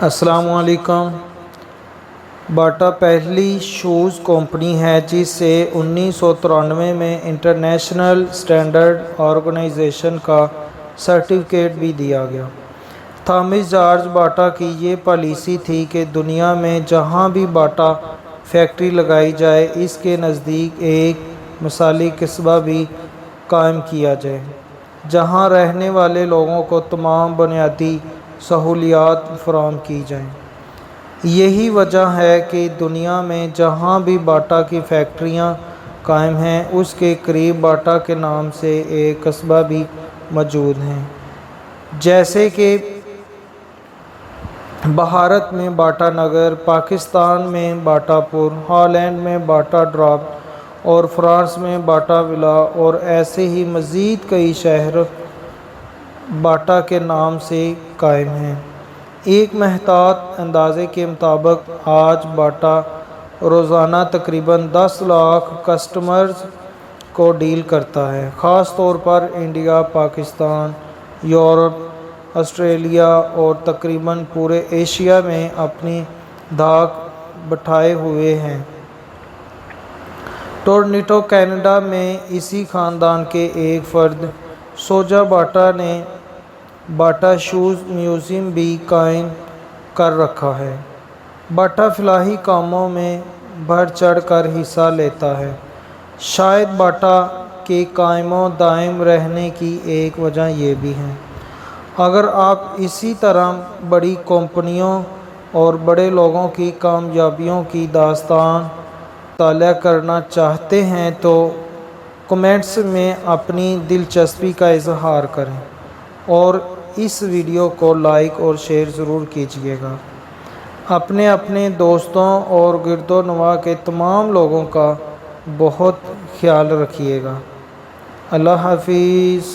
السلام علیکم۔ باٹا پہلی شوز کمپنی ہے جسے 1993 میں انٹرنیشنل اسٹینڈرڈ آرگنائزیشن کا سرٹیفکیٹ بھی دیا گیا۔ تھامس جارج باٹا کی یہ پالیسی تھی کہ دنیا میں جہاں بھی باٹا فیکٹری لگائی جائے اس کے نزدیک ایک مثالی قصبہ بھی قائم کیا جائے جہاں رہنے والے لوگوں کو تمام بنیادی سہولیات فراہم کی جائیں۔ یہی وجہ ہے کہ دنیا میں جہاں بھی باٹا کی فیکٹریاں قائم ہیں اس کے قریب باٹا کے نام سے ایک قصبہ بھی موجود ہے، جیسے کہ بھارت میں باٹا نگر، پاکستان میں باٹا پور، ہالینڈ میں باٹا ڈراپ اور فرانس میں باٹا ولا، اور ایسے ہی مزید کئی شہر باٹا کے نام سے قائم ہیں۔ ایک محتاط اندازے کے مطابق آج باٹا روزانہ تقریباً 10 لاکھ کسٹمرز کو ڈیل کرتا ہے، خاص طور پر انڈیا، پاکستان، یورپ، آسٹریلیا اور تقریباً پورے ایشیا میں اپنی دھاک بٹھائے ہوئے ہے۔ ٹورنٹو، کینیڈا میں اسی خاندان کے ایک فرد سوجا باٹا نے باٹا شوز میوزیم بھی قائم کر رکھا ہے۔ باٹا فلاحی کاموں میں بڑھ چڑھ کر حصہ لیتا ہے۔ شاید باٹا کے قائم و دائم رہنے کی ایک وجہ یہ بھی ہے۔ اگر آپ اسی طرح بڑی کمپنیوں اور بڑے لوگوں کی کامیابیوں کی داستان مطالعہ کرنا چاہتے ہیں تو کمنٹس میں اپنی دلچسپی کا اظہار کریں اور اس ویڈیو کو لائک اور شیئر ضرور کیجیے گا۔ اپنے دوستوں اور گرد و نواح کے تمام لوگوں کا بہت خیال رکھیے گا۔ اللہ حافظ۔